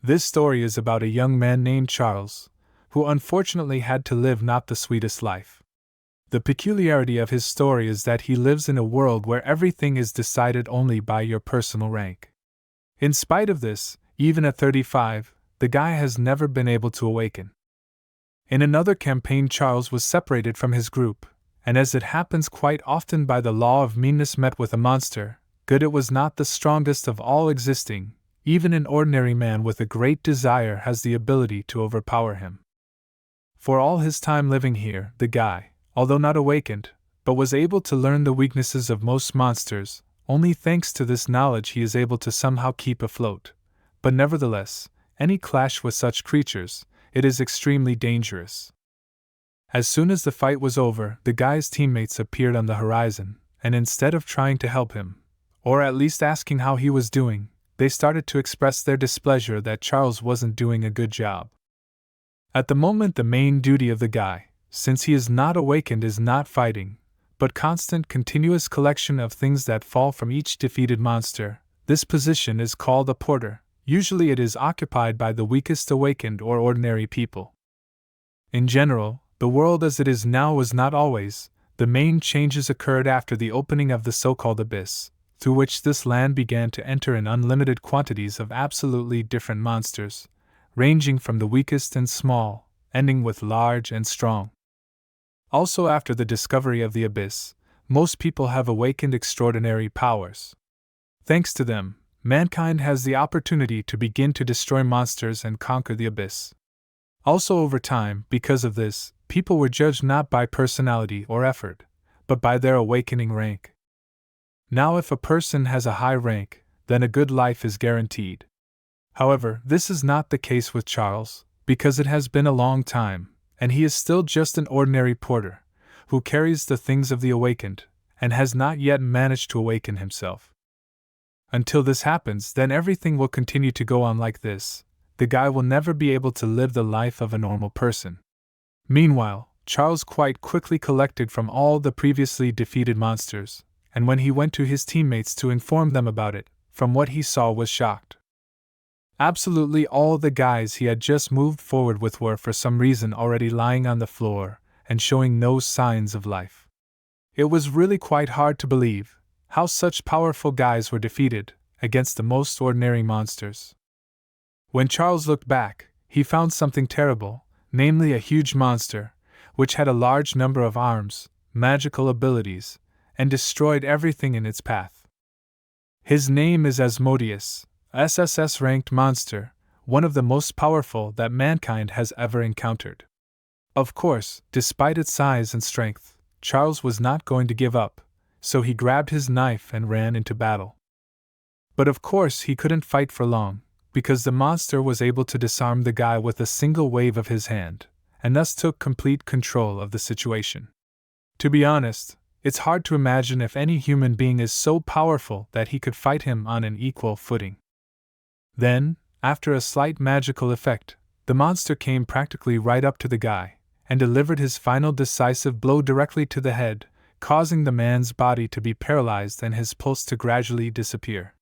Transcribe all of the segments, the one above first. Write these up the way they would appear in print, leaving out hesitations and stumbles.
This story is about a young man named Charles, who unfortunately had to live not the sweetest life. The peculiarity of his story is that he lives in a world where everything is decided only by your personal rank. In spite of this, even at 35, the guy has never been able to awaken. In another campaign, Charles was separated from his group, and as it happens quite often by the law of meanness met with a monster, good it was not the strongest of all existing. Even an ordinary man with a great desire has the ability to overpower him. For all his time living here, the guy, although not awakened, but was able to learn the weaknesses of most monsters. Only thanks to this knowledge he is able to somehow keep afloat. But nevertheless, any clash with such creatures, it is extremely dangerous. As soon as the fight was over, the guy's teammates appeared on the horizon, and instead of trying to help him, or at least asking how he was doing, they started to express their displeasure that Charles wasn't doing a good job. At the moment, the main duty of the guy, since he is not awakened, is not fighting, but constant continuous collection of things that fall from each defeated monster. This position is called a porter. Usually it is occupied by the weakest awakened or ordinary people. In general, the world as it is now was not always. The main changes occurred after the opening of the so-called abyss, through which this land began to enter in unlimited quantities of absolutely different monsters, ranging from the weakest and small, ending with large and strong. Also, after the discovery of the abyss, most people have awakened extraordinary powers. Thanks to them, mankind has the opportunity to begin to destroy monsters and conquer the abyss. Also, over time, because of this, people were judged not by personality or effort, but by their awakening rank. Now, if a person has a high rank, then a good life is guaranteed. However, this is not the case with Charles, because it has been a long time, and he is still just an ordinary porter, who carries the things of the awakened, and has not yet managed to awaken himself. Until this happens, then everything will continue to go on like this. The guy will never be able to live the life of a normal person. Meanwhile, Charles quite quickly collected from all the previously defeated monsters, and when he went to his teammates to inform them about it, from what he saw was shocked. Absolutely all the guys he had just moved forward with were for some reason already lying on the floor and showing no signs of life. It was really quite hard to believe how such powerful guys were defeated against the most ordinary monsters. When Charles looked back, he found something terrible, namely a huge monster, which had a large number of arms, magical abilities, and destroyed everything in its path. His name is Asmodeus, SSS-ranked monster, one of the most powerful that mankind has ever encountered. Of course, despite its size and strength, Charles was not going to give up, so he grabbed his knife and ran into battle. But of course he couldn't fight for long, because the monster was able to disarm the guy with a single wave of his hand, and thus took complete control of the situation. To be honest, it's hard to imagine if any human being is so powerful that he could fight him on an equal footing. Then, after a slight magical effect, the monster came practically right up to the guy, and delivered his final decisive blow directly to the head, causing the man's body to be paralyzed and his pulse to gradually disappear.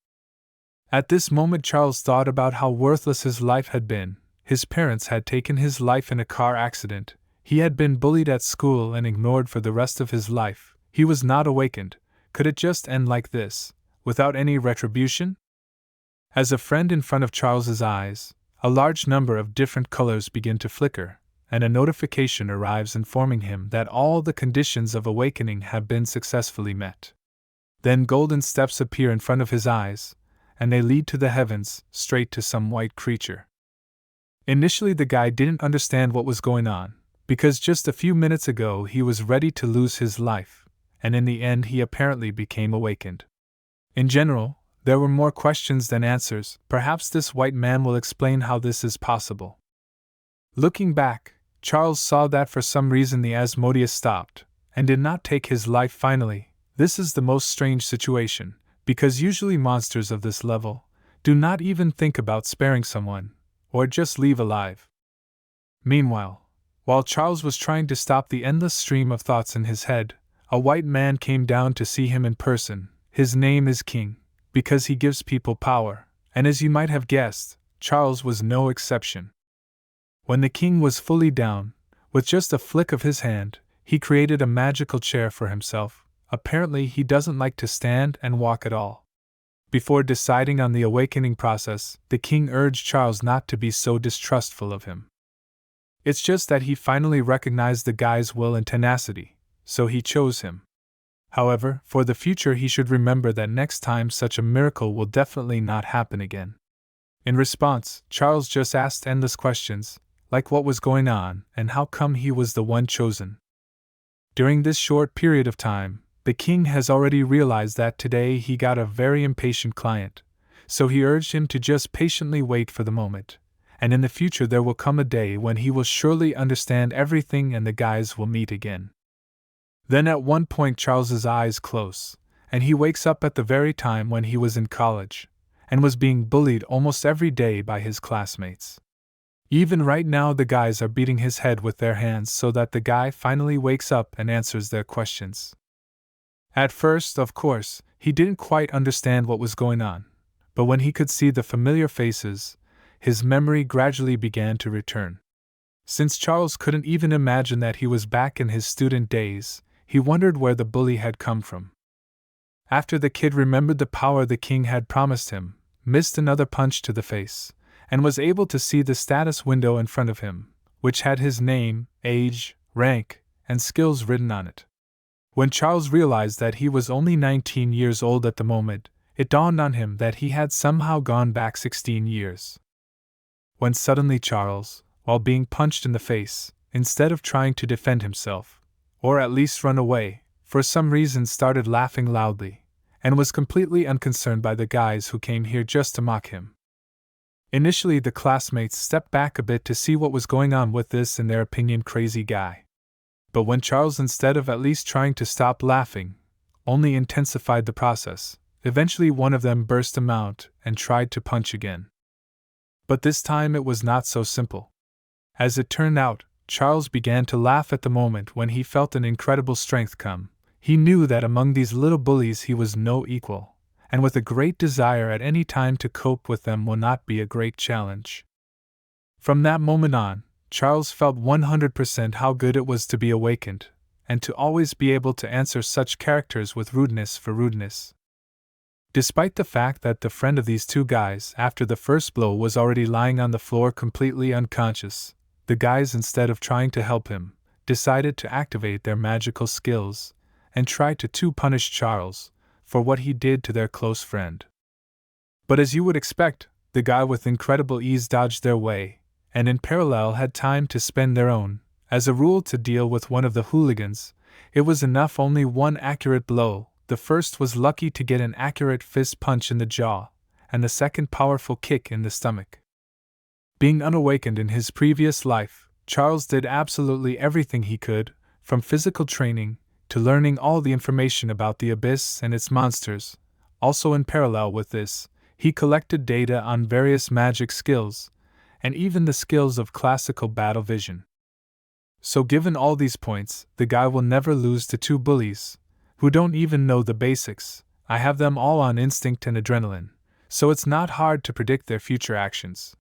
At this moment, Charles thought about how worthless his life had been. His parents had taken his life in a car accident, he had been bullied at school and ignored for the rest of his life. He was not awakened. Could it just end like this, without any retribution? As a friend in front of Charles's eyes, a large number of different colors begin to flicker, and a notification arrives informing him that all the conditions of awakening have been successfully met. Then golden steps appear in front of his eyes, and they lead to the heavens, straight to some white creature. Initially, the guy didn't understand what was going on, because just a few minutes ago he was ready to lose his life, and in the end he apparently became awakened. In general, there were more questions than answers. Perhaps this white man will explain how this is possible. Looking back, Charles saw that for some reason the Asmodeus stopped, and did not take his life finally. This is the most strange situation, because usually monsters of this level do not even think about sparing someone, or just leave alive. Meanwhile, while Charles was trying to stop the endless stream of thoughts in his head, a white man came down to see him in person. His name is King, because he gives people power, and as you might have guessed, Charles was no exception. When the king was fully down, with just a flick of his hand, he created a magical chair for himself. Apparently, he doesn't like to stand and walk at all. Before deciding on the awakening process, the king urged Charles not to be so distrustful of him. It's just that he finally recognized the guy's will and tenacity, so he chose him. However, for the future he should remember that next time such a miracle will definitely not happen again. In response, Charles just asked endless questions, like what was going on and how come he was the one chosen. During this short period of time, the king has already realized that today he got a very impatient client, so he urged him to just patiently wait for the moment, and in the future there will come a day when he will surely understand everything and the guys will meet again. Then at one point Charles's eyes close, and he wakes up at the very time when he was in college, and was being bullied almost every day by his classmates. Even right now the guys are beating his head with their hands so that the guy finally wakes up and answers their questions. At first, of course, he didn't quite understand what was going on, but when he could see the familiar faces, his memory gradually began to return. Since Charles couldn't even imagine that he was back in his student days, he wondered where the bully had come from. After the kid remembered the power the king had promised him, missed another punch to the face, and was able to see the status window in front of him, which had his name, age, rank, and skills written on it. When Charles realized that he was only 19 years old at the moment, it dawned on him that he had somehow gone back 16 years. When suddenly Charles, while being punched in the face, instead of trying to defend himself, or at least run away, for some reason started laughing loudly, and was completely unconcerned by the guys who came here just to mock him. Initially, the classmates stepped back a bit to see what was going on with this, in their opinion, crazy guy. But when Charles, instead of at least trying to stop laughing, only intensified the process, eventually one of them burst him out and tried to punch again. But this time it was not so simple. As it turned out, Charles began to laugh at the moment when he felt an incredible strength come. He knew that among these little bullies he was no equal, and with a great desire at any time to cope with them will not be a great challenge. From that moment on, Charles felt 100% how good it was to be awakened, and to always be able to answer such characters with rudeness for rudeness. Despite the fact that the friend of these two guys after the first blow was already lying on the floor completely unconscious, the guys, instead of trying to help him, decided to activate their magical skills, and tried to punish Charles for what he did to their close friend. But as you would expect, the guy with incredible ease dodged their way, and in parallel had time to spend their own. As a rule, to deal with one of the hooligans, it was enough only one accurate blow. The first was lucky to get an accurate fist punch in the jaw, and the second powerful kick in the stomach. Being unawakened in his previous life, Charles did absolutely everything he could, from physical training to learning all the information about the abyss and its monsters. Also in parallel with this, he collected data on various magic skills, and even the skills of classical battle vision. So given all these points, the guy will never lose to two bullies, who don't even know the basics. I have them all on instinct and adrenaline, so it's not hard to predict their future actions.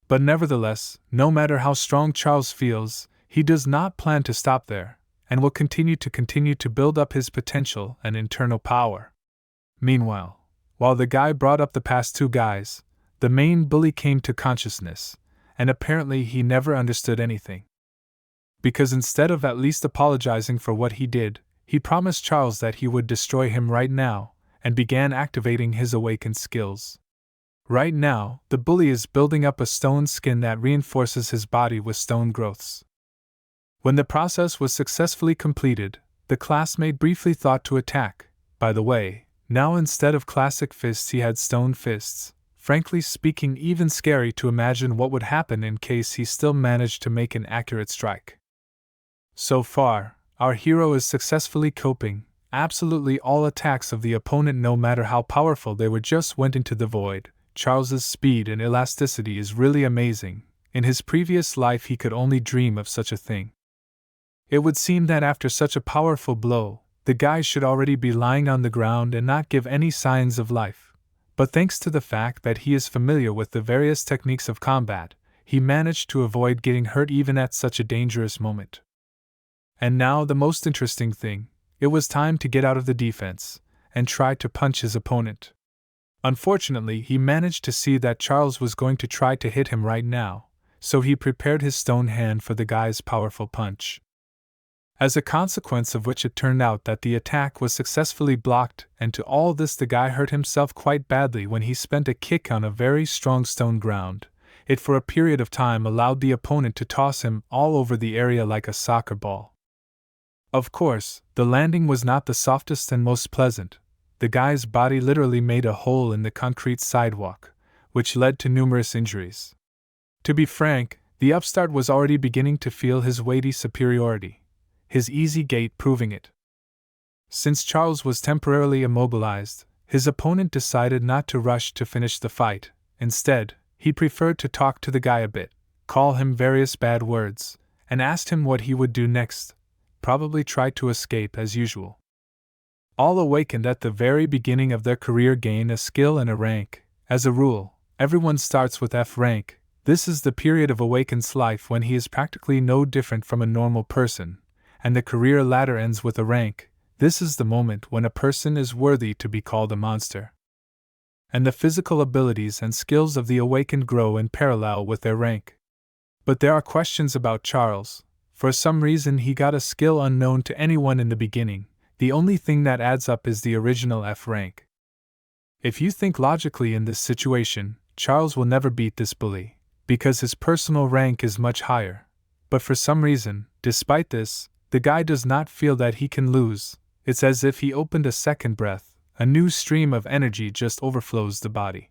But nevertheless, no matter how strong Charles feels, he does not plan to stop there, and will continue to build up his potential and internal power. Meanwhile, while the guy brought up the past two guys, the main bully came to consciousness, and apparently he never understood anything. Because instead of at least apologizing for what he did, he promised Charles that he would destroy him right now, and began activating his awakened skills. Right now, the bully is building up a stone skin that reinforces his body with stone growths. When the process was successfully completed, the classmate briefly thought to attack. By the way, now instead of classic fists he had stone fists, frankly speaking even scary to imagine what would happen in case he still managed to make an accurate strike. So far, our hero is successfully coping. Absolutely all attacks of the opponent, no matter how powerful they were, just went into the void. Charles's speed and elasticity is really amazing. In his previous life he could only dream of such a thing. It would seem that after such a powerful blow, the guy should already be lying on the ground and not give any signs of life. but thanks to the fact that he is familiar with the various techniques of combat, he managed to avoid getting hurt even at such a dangerous moment. And now the most interesting thing, it was time to get out of the defense and try to punch his opponent. Unfortunately, he managed to see that Charles was going to try to hit him right now, so he prepared his stone hand for the guy's powerful punch. As a consequence of which it turned out that the attack was successfully blocked, and to all this the guy hurt himself quite badly when he spent a kick on a very strong stone ground. It for a period of time allowed the opponent to toss him all over the area like a soccer ball. Of course, the landing was not the softest and most pleasant. The guy's body literally made a hole in the concrete sidewalk, which led to numerous injuries. To be frank, the upstart was already beginning to feel his weighty superiority, his easy gait proving it. Since Charles was temporarily immobilized, his opponent decided not to rush to finish the fight. Instead, he preferred to talk to the guy a bit, call him various bad words, and asked him what he would do next. Probably try to escape as usual. All awakened at the very beginning of their career gain a skill and a rank. As a rule, everyone starts with F rank. This is the period of awakened's life when he is practically no different from a normal person, and the career ladder ends with a rank. This is the moment when a person is worthy to be called a monster. And the physical abilities and skills of the awakened grow in parallel with their rank. But there are questions about Charles. For some reason he got a skill unknown to anyone in the beginning. The only thing that adds up is the original F rank. If you think logically in this situation, Charles will never beat this bully, because his personal rank is much higher. But for some reason, despite this, the guy does not feel that he can lose. It's as if he opened a second breath, a new stream of energy just overflows the body.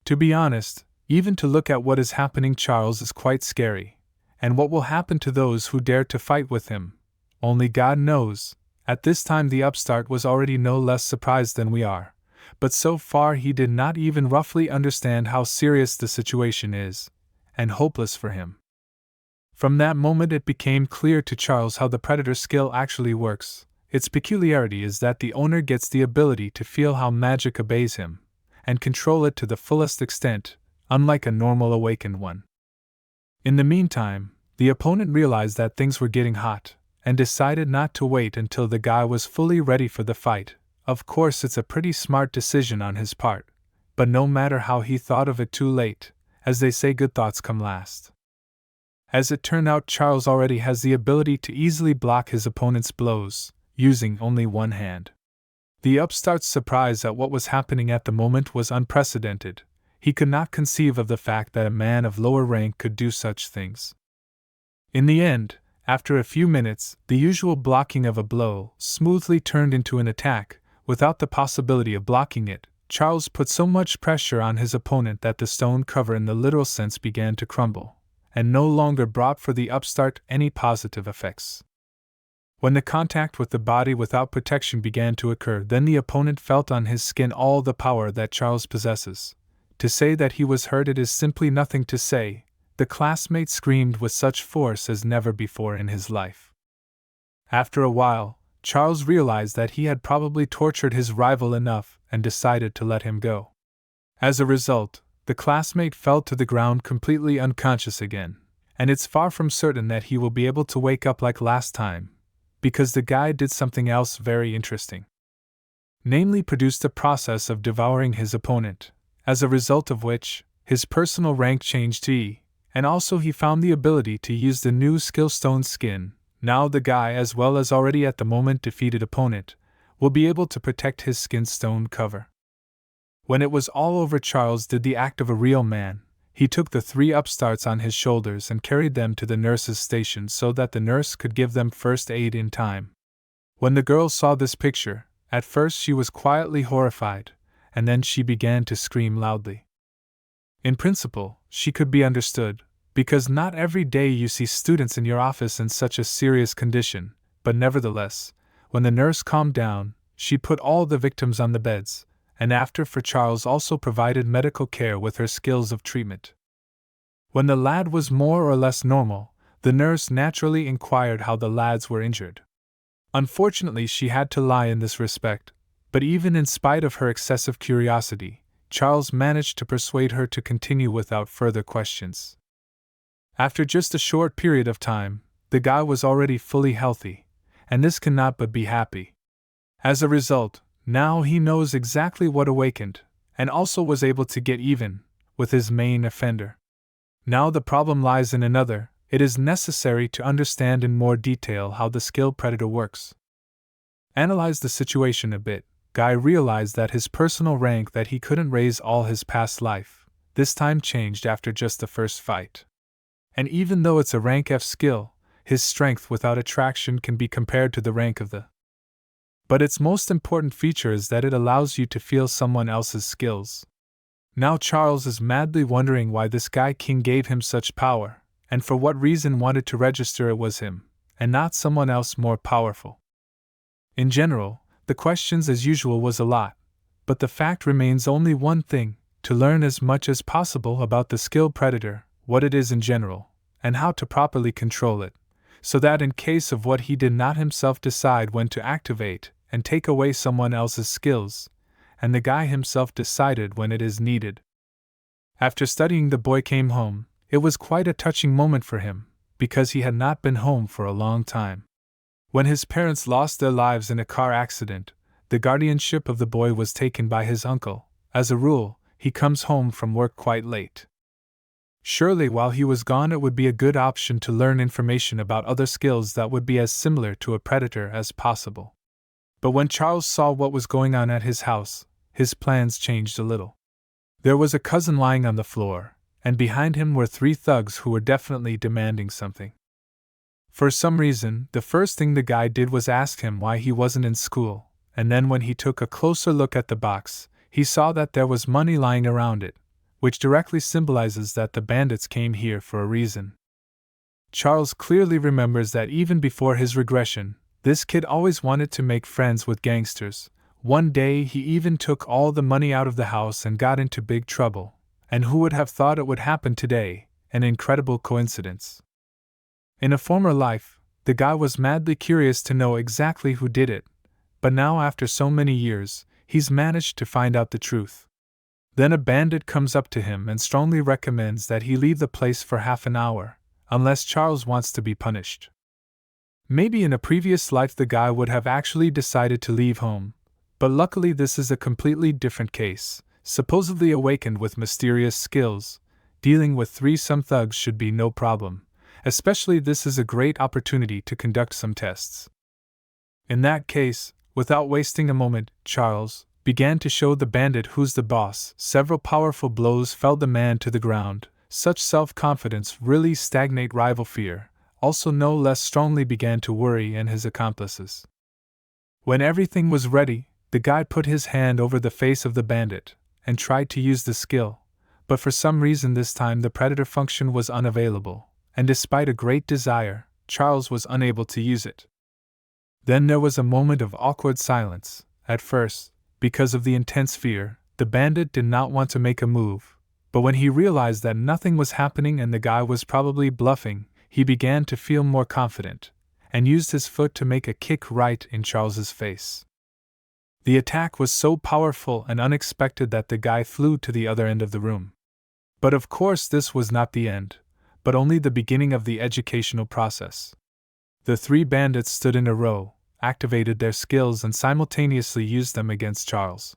To be honest, even to look at what is happening Charles is quite scary. And what will happen to those who dare to fight with him? Only God knows. At this time the upstart was already no less surprised than we are, but so far he did not even roughly understand how serious the situation is, and hopeless for him. From that moment it became clear to Charles how the Predator's skill actually works. Its peculiarity is that the owner gets the ability to feel how magic obeys him, and control it to the fullest extent, unlike a normal awakened one. In the meantime, the opponent realized that things were getting hot, and decided not to wait until the guy was fully ready for the fight. Of course it's a pretty smart decision on his part, but no matter how he thought of it, too late. As they say, good thoughts come last. As it turned out, Charles already has the ability to easily block his opponent's blows, using only one hand. The upstart's surprise at what was happening at the moment was unprecedented. He could not conceive of the fact that a man of lower rank could do such things. In the end, after a few minutes, the usual blocking of a blow smoothly turned into an attack. Without the possibility of blocking it, Charles put so much pressure on his opponent that the stone cover in the literal sense began to crumble, and no longer brought for the upstart any positive effects. When the contact with the body without protection began to occur, then the opponent felt on his skin all the power that Charles possesses. To say that he was hurt, it is simply nothing to say. The classmate screamed with such force as never before in his life. After a while, Charles realized that he had probably tortured his rival enough and decided to let him go. As a result, the classmate fell to the ground completely unconscious again, and it's far from certain that he will be able to wake up like last time, because the guy did something else very interesting. Namely, produced a process of devouring his opponent, as a result of which, his personal rank changed to E, and also he found the ability to use the new skill stone skin. Now the guy, as well as already at the moment defeated opponent, will be able to protect his skin stone cover. When it was all over, Charles did the act of a real man. He took the 3 upstarts on his shoulders and carried them to the nurse's station so that the nurse could give them first aid in time. When the girl saw this picture, at first she was quietly horrified, and then she began to scream loudly. In principle, she could be understood, because not every day you see students in your office in such a serious condition, but nevertheless, when the nurse calmed down, she put all the victims on the beds, and after for Charles also provided medical care with her skills of treatment. When the lad was more or less normal, the nurse naturally inquired how the lads were injured. Unfortunately, she had to lie in this respect, but even in spite of her excessive curiosity, Charles managed to persuade her to continue without further questions. After just a short period of time, the guy was already fully healthy, and this cannot but be happy. As a result, now he knows exactly what awakened, and also was able to get even with his main offender. Now the problem lies in another. It is necessary to understand in more detail how the skill predator works. Analyze the situation a bit. Guy realized that his personal rank that he couldn't raise all his past life, this time changed after just the first fight. And even though it's a rank F skill, his strength without attraction can be compared to the rank of the. But its most important feature is that it allows you to feel someone else's skills. Now Charles is madly wondering why this guy king gave him such power, and for what reason wanted to register it was him, and not someone else more powerful. In general, the questions as usual was a lot, but the fact remains only one thing: to learn as much as possible about the skill predator, what it is in general, and how to properly control it, so that in case of what he did not himself decide when to activate and take away someone else's skills, and the guy himself decided when it is needed. After studying, the boy came home. It was quite a touching moment for him, because he had not been home for a long time. When his parents lost their lives in a car accident, the guardianship of the boy was taken by his uncle. As a rule, he comes home from work quite late. Surely while he was gone it would be a good option to learn information about other skills that would be as similar to a predator as possible. But when Charles saw what was going on at his house, his plans changed a little. There was a cousin lying on the floor, and behind him were 3 thugs who were definitely demanding something. For some reason, the first thing the guy did was ask him why he wasn't in school, and then when he took a closer look at the box, he saw that there was money lying around it, which directly symbolizes that the bandits came here for a reason. Charles clearly remembers that even before his regression, this kid always wanted to make friends with gangsters. One day he even took all the money out of the house and got into big trouble. And who would have thought it would happen today? An incredible coincidence. In a former life, the guy was madly curious to know exactly who did it, but now after so many years, he's managed to find out the truth. Then a bandit comes up to him and strongly recommends that he leave the place for half an hour, unless Charles wants to be punished. Maybe in a previous life the guy would have actually decided to leave home, but luckily this is a completely different case. Supposedly awakened with mysterious skills, dealing with 3 thugs should be no problem, especially this is a great opportunity to conduct some tests. In that case, without wasting a moment, Charles began to show the bandit who's the boss. Several powerful blows felled the man to the ground. Such self-confidence really stagnate rival fear, also no less strongly began to worry and his accomplices. When everything was ready, the guy put his hand over the face of the bandit and tried to use the skill, but for some reason this time the predator function was unavailable, and despite a great desire, Charles was unable to use it. Then there was a moment of awkward silence. At first, because of the intense fear, the bandit did not want to make a move, but when he realized that nothing was happening and the guy was probably bluffing, he began to feel more confident, and used his foot to make a kick right in Charles's face. The attack was so powerful and unexpected that the guy flew to the other end of the room. But of course this was not the end, but only the beginning of the educational process. The 3 bandits stood in a row, activated their skills and simultaneously used them against Charles.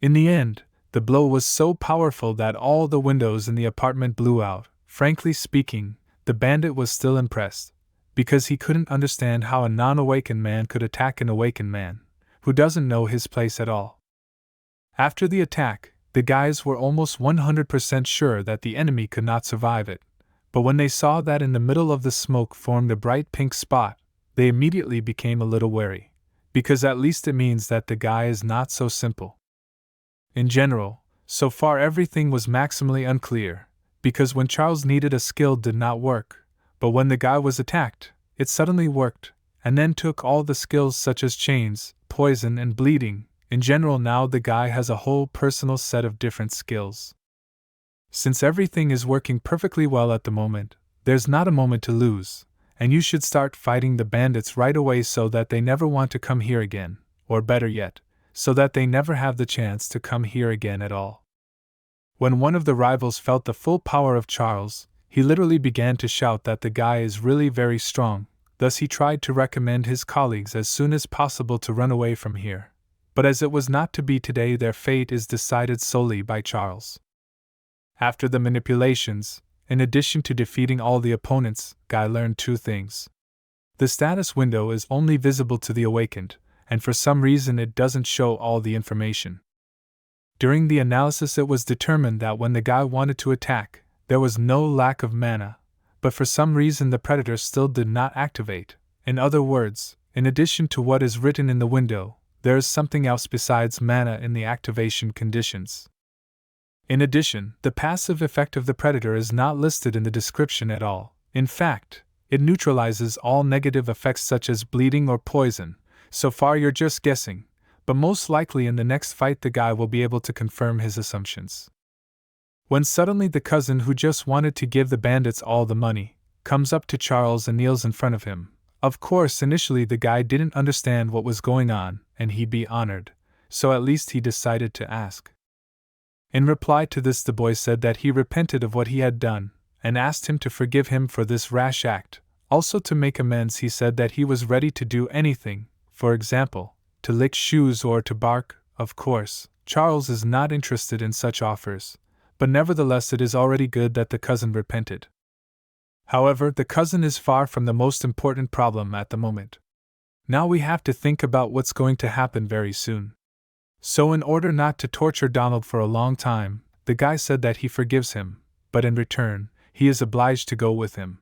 In the end, the blow was so powerful that all the windows in the apartment blew out. Frankly speaking, the bandit was still impressed, because he couldn't understand how a non-awakened man could attack an awakened man, who doesn't know his place at all. After the attack, the guys were almost 100% sure that the enemy could not survive it, but when they saw that in the middle of the smoke formed a bright pink spot, they immediately became a little wary, because at least it means that the guy is not so simple. In general, so far everything was maximally unclear, because when Charles needed a skill did not work, but when the guy was attacked, it suddenly worked, and then took all the skills such as chains, poison and bleeding. In general now the guy has a whole personal set of different skills. Since everything is working perfectly well at the moment, there's not a moment to lose, and you should start fighting the bandits right away so that they never want to come here again, or better yet, so that they never have the chance to come here again at all. When one of the rivals felt the full power of Charles, he literally began to shout that the guy is really very strong. Thus he tried to recommend his colleagues as soon as possible to run away from here. But as it was not to be today, their fate is decided solely by Charles. After the manipulations, in addition to defeating all the opponents, Guy learned two things. The status window is only visible to the awakened, and for some reason it doesn't show all the information. During the analysis it was determined that when the guy wanted to attack, there was no lack of mana, but for some reason the predator still did not activate. In other words, in addition to what is written in the window, there is something else besides mana in the activation conditions. In addition, the passive effect of the predator is not listed in the description at all. In fact, it neutralizes all negative effects such as bleeding or poison. So far you're just guessing, but most likely in the next fight the guy will be able to confirm his assumptions. When suddenly the cousin who just wanted to give the bandits all the money comes up to Charles and kneels in front of him. Of course, initially the guy didn't understand what was going on, and he'd be honored, so at least he decided to ask. In reply to this, the boy said that he repented of what he had done, and asked him to forgive him for this rash act. Also, to make amends, he said that he was ready to do anything, for example, to lick shoes or to bark. Of course, Charles is not interested in such offers, but nevertheless it is already good that the cousin repented. However, the cousin is far from the most important problem at the moment. Now we have to think about what's going to happen very soon. So in order not to torture Donald for a long time, the guy said that he forgives him, but in return, he is obliged to go with him.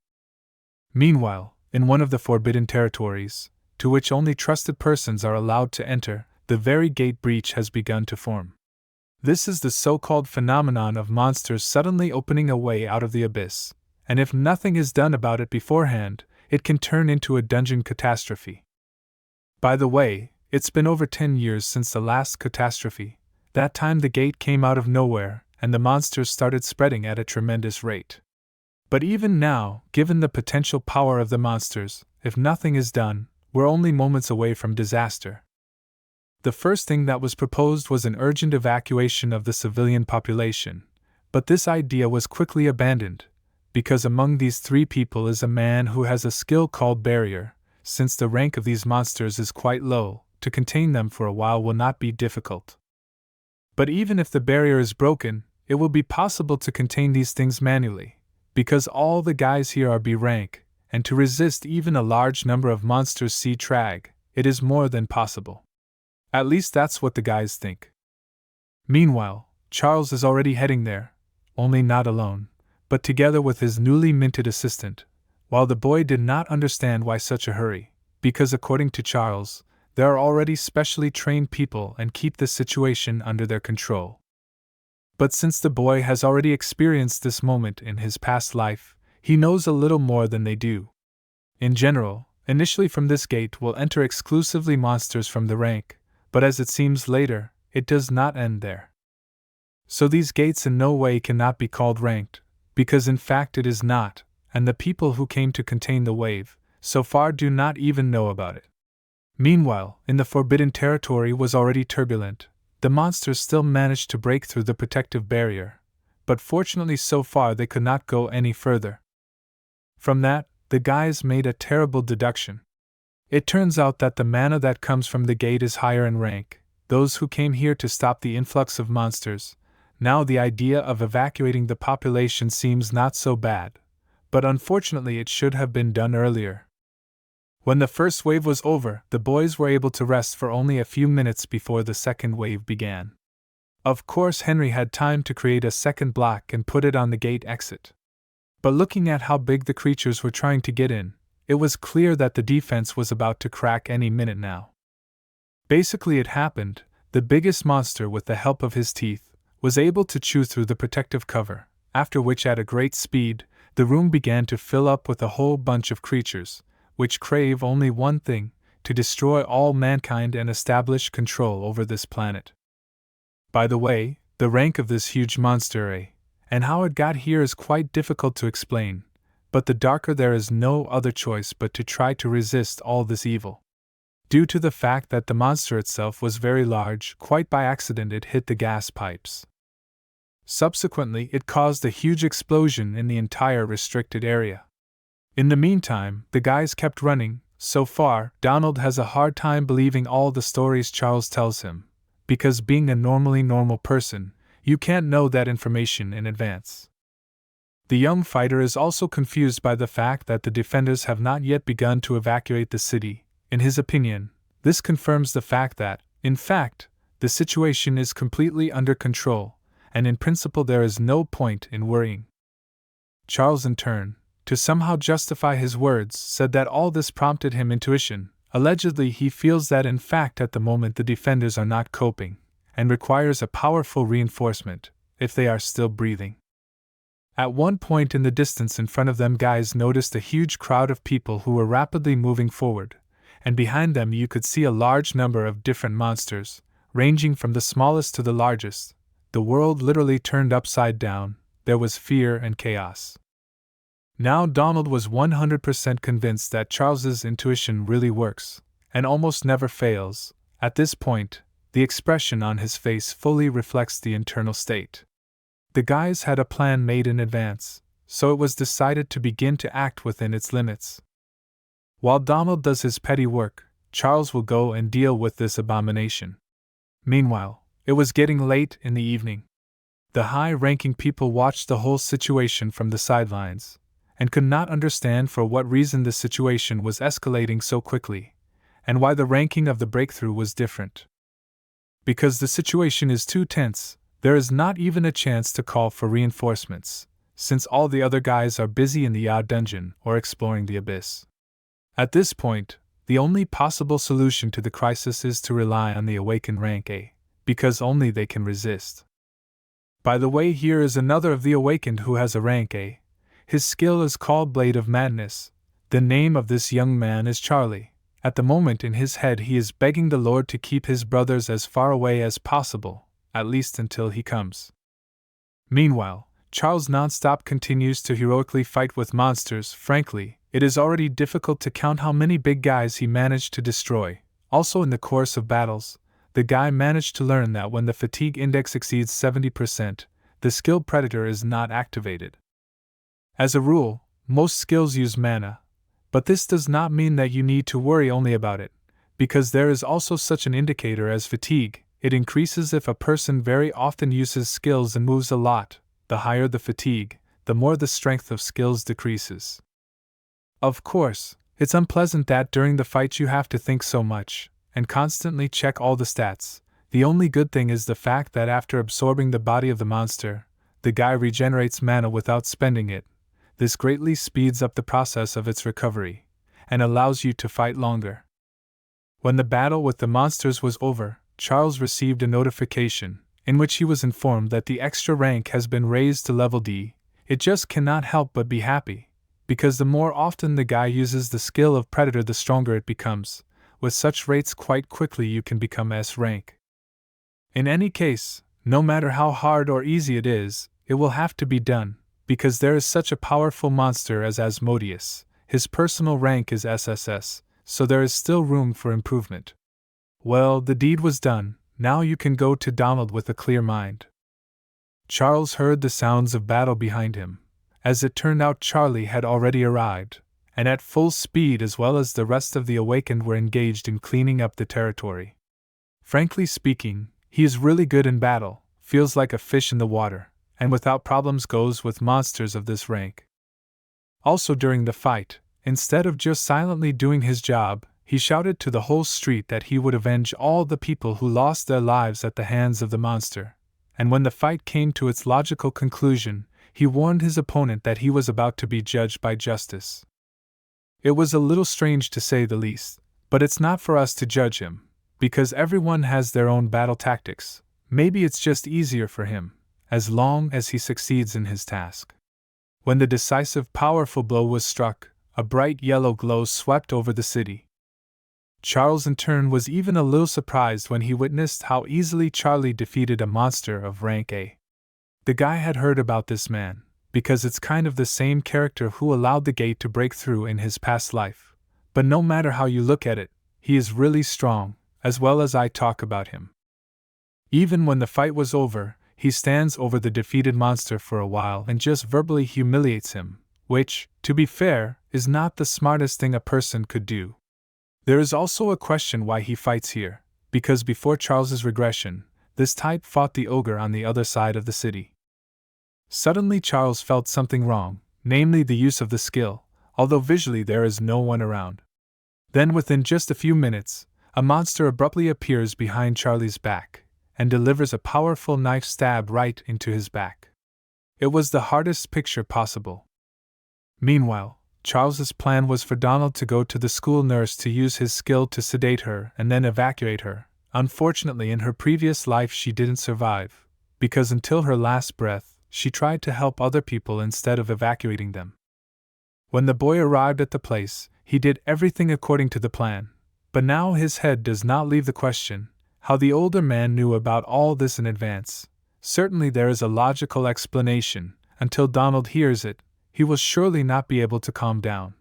Meanwhile, in one of the forbidden territories, to which only trusted persons are allowed to enter, the very gate breach has begun to form. This is the so-called phenomenon of monsters suddenly opening a way out of the abyss, and if nothing is done about it beforehand, it can turn into a dungeon catastrophe. By the way, it's been over 10 years since the last catastrophe. That time the gate came out of nowhere, and the monsters started spreading at a tremendous rate. But even now, given the potential power of the monsters, if nothing is done, we're only moments away from disaster. The first thing that was proposed was an urgent evacuation of the civilian population, but this idea was quickly abandoned, because among these three people is a man who has a skill called barrier. Since the rank of these monsters is quite low, to contain them for a while will not be difficult. But even if the barrier is broken, it will be possible to contain these things manually, because all the guys here are B rank, and to resist even a large number of monsters C trag, it is more than possible. At least that's what the guys think. Meanwhile, Charles is already heading there, only not alone, but together with his newly minted assistant, while the boy did not understand why such a hurry, because according to Charles, there are already specially trained people and keep the situation under their control. But since the boy has already experienced this moment in his past life, he knows a little more than they do. In general, initially from this gate will enter exclusively monsters from the rank, but as it seems later, it does not end there. So these gates in no way cannot be called ranked, because in fact it is not, and the people who came to contain the wave, so far do not even know about it. Meanwhile, in the forbidden territory was already turbulent. The monsters still managed to break through the protective barrier, but fortunately so far they could not go any further. From that, the guys made a terrible deduction. It turns out that the mana that comes from the gate is higher in rank, those who came here to stop the influx of monsters. Now the idea of evacuating the population seems not so bad, but unfortunately it should have been done earlier. When the first wave was over, the boys were able to rest for only a few minutes before the second wave began. Of course, Henry had time to create a second block and put it on the gate exit. But looking at how big the creatures were trying to get in, it was clear that the defense was about to crack any minute now. Basically, it happened. The biggest monster, with the help of his teeth, was able to chew through the protective cover, after which at a great speed, the room began to fill up with a whole bunch of creatures, which crave only one thing, to destroy all mankind and establish control over this planet. By the way, the rank of this huge monster, and how it got here is quite difficult to explain, but the darker there is no other choice but to try to resist all this evil. due to the fact that the monster itself was very large. Quite by accident it hit the gas pipes. Subsequently, it caused a huge explosion in the entire restricted area. In the meantime, the guys kept running. So far, Donald has a hard time believing all the stories Charles tells him, because being a normally normal person, you can't know that information in advance. The young fighter is also confused by the fact that the defenders have not yet begun to evacuate the city. In his opinion, this confirms the fact that, in fact, the situation is completely under control, and in principle there is no point in worrying. Charles, in turn, to somehow justify his words, said that all this prompted him intuition. Allegedly, he feels that in fact at the moment the defenders are not coping, and requires a powerful reinforcement, if they are still breathing. At one point in the distance in front of them, guys noticed a huge crowd of people who were rapidly moving forward, and behind them you could see a large number of different monsters, ranging from the smallest to the largest. The world literally turned upside down. There was fear and chaos. Now Donald was 100% convinced that Charles's intuition really works, and almost never fails. At this point, the expression on his face fully reflects the internal state. The guys had a plan made in advance, so it was decided to begin to act within its limits. While Donald does his petty work, Charles will go and deal with this abomination. Meanwhile, it was getting late in the evening. The high-ranking people watched the whole situation from the sidelines, and could not understand for what reason the situation was escalating so quickly, and why the ranking of the breakthrough was different. Because the situation is too tense, there is not even a chance to call for reinforcements, since all the other guys are busy in the odd dungeon or exploring the abyss. At this point, the only possible solution to the crisis is to rely on the awakened rank A, because only they can resist. By the way, here is another of the awakened who has a rank A. His skill is called Blade of Madness. The name of this young man is Charlie. At the moment in his head he is begging the Lord to keep his brothers as far away as possible, at least until he comes. Meanwhile, Charles nonstop continues to heroically fight with monsters. Frankly, it is already difficult to count how many big guys he managed to destroy. Also, in the course of battles, the guy managed to learn that when the fatigue index exceeds 70%, the skill predator is not activated. As a rule, most skills use mana, but this does not mean that you need to worry only about it, because there is also such an indicator as fatigue. It increases if a person very often uses skills and moves a lot. The higher the fatigue, the more the strength of skills decreases. Of course, it's unpleasant that during the fight you have to think so much, and constantly check all the stats. The only good thing is the fact that after absorbing the body of the monster, the guy regenerates mana without spending it. This greatly speeds up the process of its recovery, and allows you to fight longer. When the battle with the monsters was over, Charles received a notification, in which he was informed that the extra rank has been raised to level D. It just cannot help but be happy, because the more often the guy uses the skill of Predator, the stronger it becomes. With such rates, quite quickly you can become S rank. In any case, no matter how hard or easy it is, it will have to be done, because there is such a powerful monster as Asmodeus. His personal rank is SSS, so there is still room for improvement. Well, the deed was done. Now you can go to Donald with a clear mind. Charles heard the sounds of battle behind him. As it turned out, Charlie had already arrived, and at full speed, as well as the rest of the awakened were engaged in cleaning up the territory. Frankly speaking, he is really good in battle, feels like a fish in the water, and without problems goes with monsters of this rank. Also during the fight, instead of just silently doing his job, he shouted to the whole street that he would avenge all the people who lost their lives at the hands of the monster, and when the fight came to its logical conclusion, he warned his opponent that he was about to be judged by justice. It was a little strange to say the least, but it's not for us to judge him, because everyone has their own battle tactics. Maybe it's just easier for him, as long as he succeeds in his task. When the decisive, powerful blow was struck, a bright yellow glow swept over the city. Charles in turn was even a little surprised when he witnessed how easily Charlie defeated a monster of rank A. The guy had heard about this man, because it's kind of the same character who allowed the gate to break through in his past life. But no matter how you look at it, he is really strong, as well as I talk about him. Even when the fight was over, he stands over the defeated monster for a while and just verbally humiliates him, which, to be fair, is not the smartest thing a person could do. There is also a question why he fights here, because before Charles's regression, this type fought the ogre on the other side of the city. Suddenly Charles felt something wrong, namely the use of the skill, although visually there is no one around. Then within just a few minutes, a monster abruptly appears behind Charlie's back, and delivers a powerful knife stab right into his back. It was the hardest picture possible. Meanwhile, Charles's plan was for Donald to go to the school nurse to use his skill to sedate her and then evacuate her. Unfortunately, in her previous life she didn't survive, because until her last breath, she tried to help other people instead of evacuating them. When the boy arrived at the place, he did everything according to the plan, but now his head does not leave the question, how the older man knew about all this in advance. Certainly there is a logical explanation. Until Donald hears it, he will surely not be able to calm down.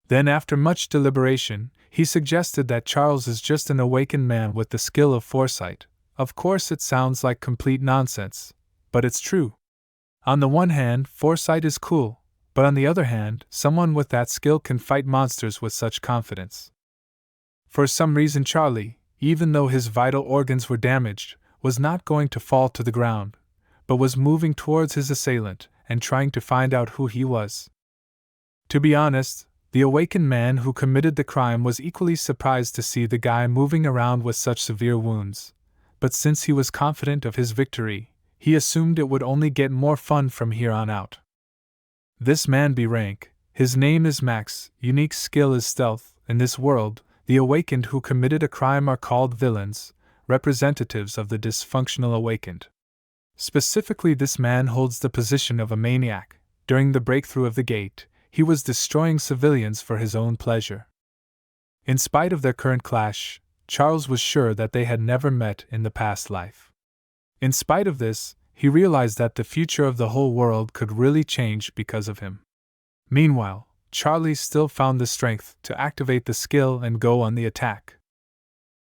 Then after much deliberation, he suggested that Charles is just an awakened man with the skill of foresight. Of course it sounds like complete nonsense, but it's true. On the one hand, foresight is cool, but on the other hand, someone with that skill can fight monsters with such confidence. For some reason Charlie, even though his vital organs were damaged, was not going to fall to the ground, but was moving towards his assailant and trying to find out who he was. To be honest, the awakened man who committed the crime was equally surprised to see the guy moving around with such severe wounds, but since he was confident of his victory, he assumed it would only get more fun from here on out. This man be rank, his name is Max, unique skill is stealth. In this world, the awakened who committed a crime are called villains, representatives of the dysfunctional awakened. Specifically, this man holds the position of a maniac. During the breakthrough of the gate, he was destroying civilians for his own pleasure. In spite of their current clash, Charles was sure that they had never met in the past life. In spite of this, he realized that the future of the whole world could really change because of him. Meanwhile, Charlie still found the strength to activate the skill and go on the attack.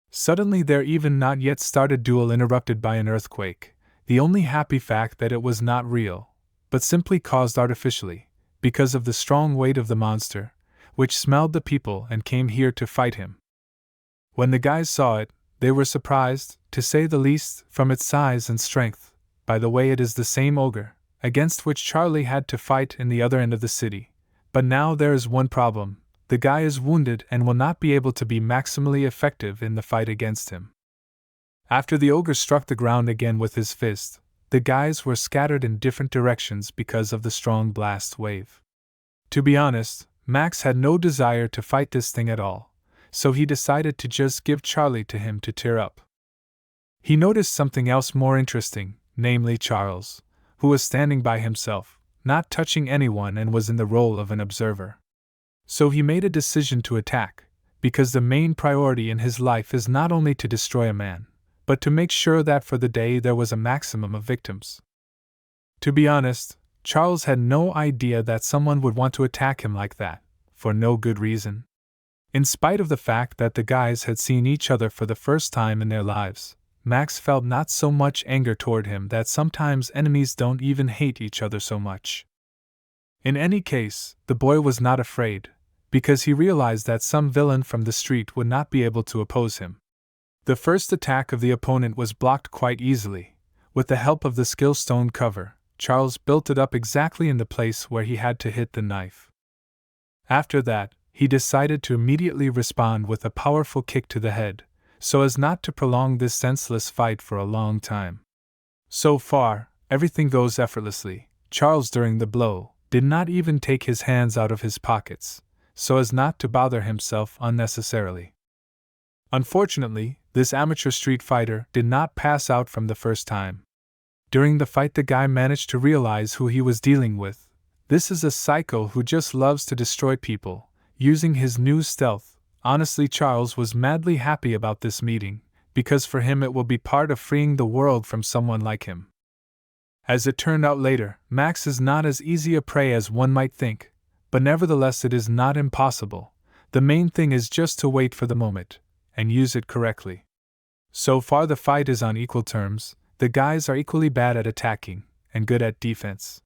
Suddenly their even not yet started duel interrupted by an earthquake, the only happy fact that it was not real, but simply caused artificially, because of the strong weight of the monster, which smelled the people and came here to fight him. When the guys saw it, they were surprised, to say the least, from its size and strength. By the way, it is the same ogre, against which Charlie had to fight in the other end of the city. But now there is one problem: the guy is wounded and will not be able to be maximally effective in the fight against him. After the ogre struck the ground again with his fist, the guys were scattered in different directions because of the strong blast wave. To be honest, Max had no desire to fight this thing at all, so he decided to just give Charlie to him to tear up. He noticed something else more interesting, namely Charles, who was standing by himself, not touching anyone, and was in the role of an observer. So he made a decision to attack, because the main priority in his life is not only to destroy a man, but to make sure that for the day there was a maximum of victims. To be honest, Charles had no idea that someone would want to attack him like that, for no good reason. In spite of the fact that the guys had seen each other for the first time in their lives, Max felt not so much anger toward him that sometimes enemies don't even hate each other so much. In any case, the boy was not afraid, because he realized that some villain from the street would not be able to oppose him. The first attack of the opponent was blocked quite easily. With the help of the skill stone cover, Charles built it up exactly in the place where he had to hit the knife. After that, he decided to immediately respond with a powerful kick to the head, so as not to prolong this senseless fight for a long time. So far, everything goes effortlessly. Charles, during the blow, did not even take his hands out of his pockets, so as not to bother himself unnecessarily. Unfortunately, this amateur street fighter did not pass out from the first time. During the fight, the guy managed to realize who he was dealing with. This is a psycho who just loves to destroy people, using his new stealth. Honestly, Charles was madly happy about this meeting, because for him it will be part of freeing the world from someone like him. As it turned out later, Max is not as easy a prey as one might think, but nevertheless it is not impossible. The main thing is just to wait for the moment, and use it correctly. So far the fight is on equal terms, the guys are equally bad at attacking, and good at defense.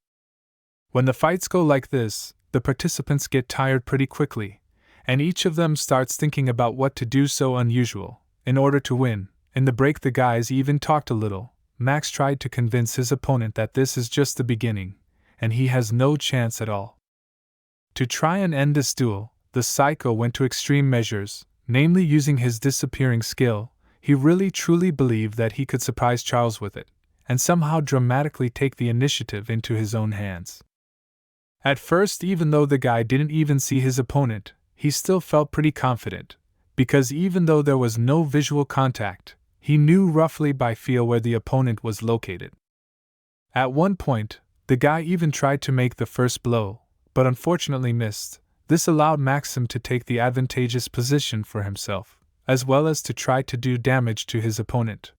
When the fights go like this, the participants get tired pretty quickly, and each of them starts thinking about what to do so unusual, in order to win. In the break the guys even talked a little. Max tried to convince his opponent that this is just the beginning, and he has no chance at all. To try and end this duel, the Psycho went to extreme measures, namely using his disappearing skill. He really truly believed that he could surprise Charles with it, and somehow dramatically take the initiative into his own hands. At first, even though the guy didn't even see his opponent, he still felt pretty confident, because even though there was no visual contact, he knew roughly by feel where the opponent was located. At one point, the guy even tried to make the first blow, but unfortunately missed. This allowed Maxim to take the advantageous position for himself, as well as to try to do damage to his opponent.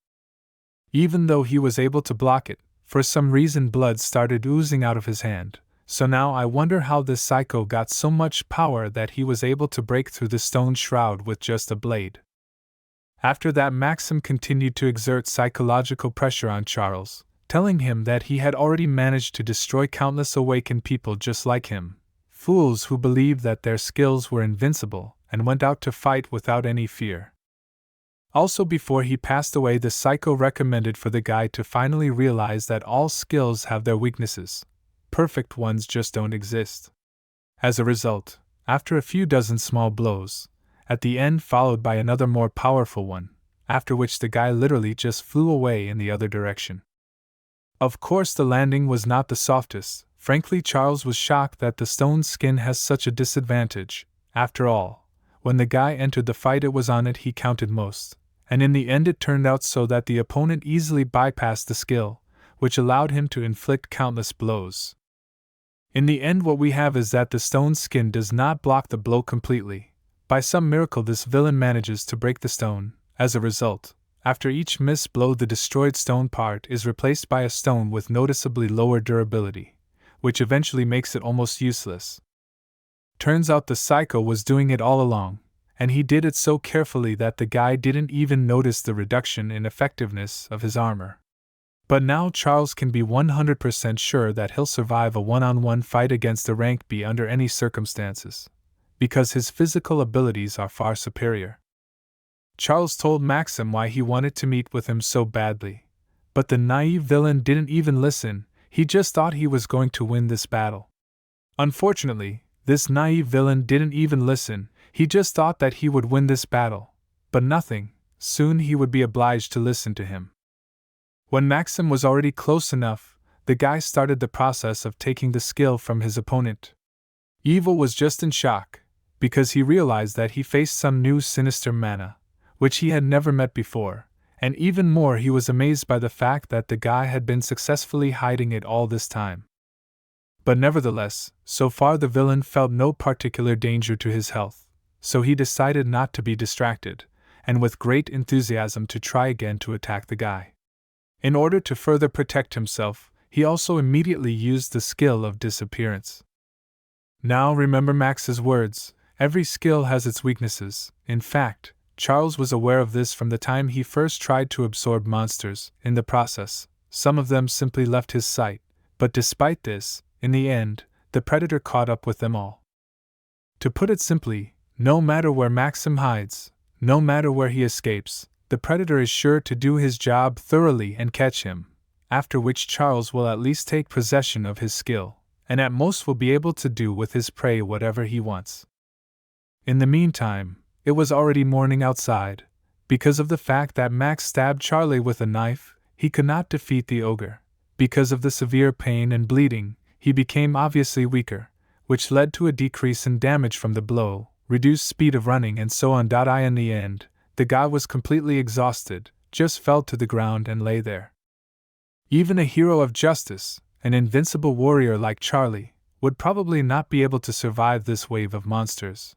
Even though he was able to block it, for some reason blood started oozing out of his hand, so now I wonder how this Psycho got so much power that he was able to break through the stone shroud with just a blade. After that, Maxim continued to exert psychological pressure on Charles, telling him that he had already managed to destroy countless awakened people just like him, fools who believed that their skills were invincible and went out to fight without any fear. Also, before he passed away, the Psycho recommended for the guy to finally realize that all skills have their weaknesses. Perfect ones just don't exist. As a result, after a few dozen small blows, at the end followed by another more powerful one, after which the guy literally just flew away in the other direction. Of course, the landing was not the softest. Frankly, Charles was shocked that the stone skin has such a disadvantage. After all, when the guy entered the fight, it was on it he counted most, and in the end it turned out so that the opponent easily bypassed the skill, which allowed him to inflict countless blows. In the end, what we have is that the stone skin does not block the blow completely. By some miracle, this villain manages to break the stone. As a result, after each missed blow, the destroyed stone part is replaced by a stone with noticeably lower durability, which eventually makes it almost useless. Turns out the Psycho was doing it all along, and he did it so carefully that the guy didn't even notice the reduction in effectiveness of his armor. But now Charles can be 100% sure that he'll survive a one-on-one fight against a rank B under any circumstances, because his physical abilities are far superior. Charles told Maxim why he wanted to meet with him so badly, but the naive villain didn't even listen. He just thought he was going to win this battle. Unfortunately, this naive villain didn't even listen. He just thought that he would win this battle, but nothing. Soon he would be obliged to listen to him. When Maxim was already close enough, the guy started the process of taking the skill from his opponent. Evil was just in shock, because he realized that he faced some new sinister mana, which he had never met before, and even more, he was amazed by the fact that the guy had been successfully hiding it all this time. But nevertheless, so far the villain felt no particular danger to his health, so he decided not to be distracted, and with great enthusiasm to try again to attack the guy. In order to further protect himself, he also immediately used the skill of disappearance. Now remember Max's words, every skill has its weaknesses. In fact, Charles was aware of this from the time he first tried to absorb monsters. In the process, some of them simply left his sight, but despite this, in the end, the predator caught up with them all. To put it simply, no matter where Maxim hides, no matter where he escapes, the predator is sure to do his job thoroughly and catch him, after which Charles will at least take possession of his skill, and at most will be able to do with his prey whatever he wants. In the meantime, it was already morning outside. Because of the fact that Max stabbed Charlie with a knife, he could not defeat the ogre. Because of the severe pain and bleeding, he became obviously weaker, which led to a decrease in damage from the blow, reduced speed of running, and so on. In the end, the guy was completely exhausted, just fell to the ground and lay there. Even a hero of justice, an invincible warrior like Charlie, would probably not be able to survive this wave of monsters.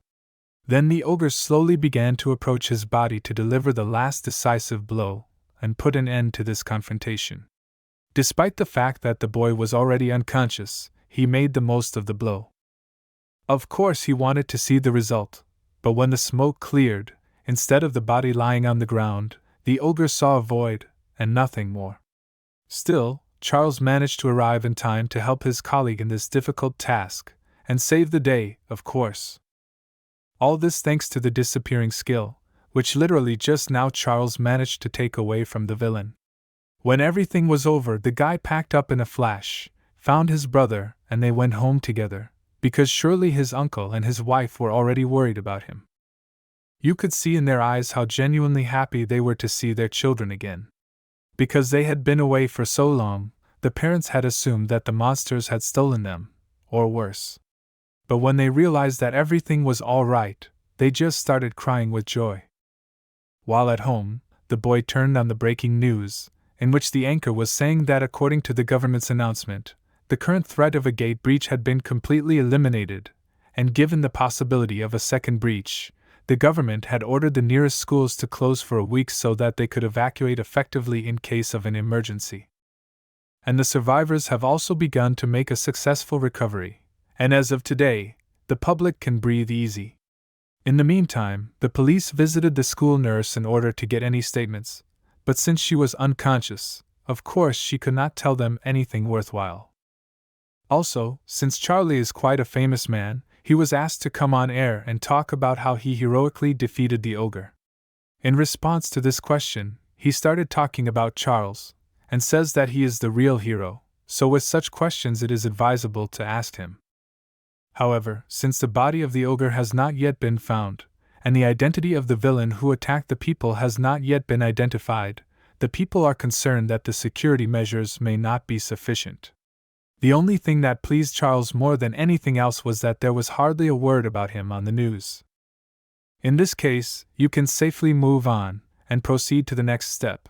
Then the ogre slowly began to approach his body to deliver the last decisive blow and put an end to this confrontation. Despite the fact that the boy was already unconscious, he made the most of the blow. Of course, he wanted to see the result, But when the smoke cleared, instead of the body lying on the ground, the ogre saw a void, and nothing more. Still, Charles managed to arrive in time to help his colleague in this difficult task, and save the day, of course. All this thanks to the disappearing skill, which literally just now Charles managed to take away from the villain. When everything was over, the guy packed up in a flash, found his brother, and they went home together, because surely his uncle and his wife were already worried about him. You could see in their eyes how genuinely happy they were to see their children again. Because they had been away for so long, the parents had assumed that the monsters had stolen them, or worse. But when they realized that everything was all right, they just started crying with joy. While at home, the boy turned on the breaking news, in which the anchor was saying that according to the government's announcement, the current threat of a gate breach had been completely eliminated, and given the possibility of a second breach, the government had ordered the nearest schools to close for a week so that they could evacuate effectively in case of an emergency. And the survivors have also begun to make a successful recovery, and as of today, the public can breathe easy. In the meantime, the police visited the school nurse in order to get any statements, but since she was unconscious, of course she could not tell them anything worthwhile. Also, since Charlie is quite a famous man, he was asked to come on air and talk about how he heroically defeated the ogre. In response to this question, he started talking about Charles, and says that he is the real hero, so with such questions it is advisable to ask him. However, since the body of the ogre has not yet been found, and the identity of the villain who attacked the people has not yet been identified, the people are concerned that the security measures may not be sufficient. The only thing that pleased Charles more than anything else was that there was hardly a word about him on the news. In this case, you can safely move on, and proceed to the next step.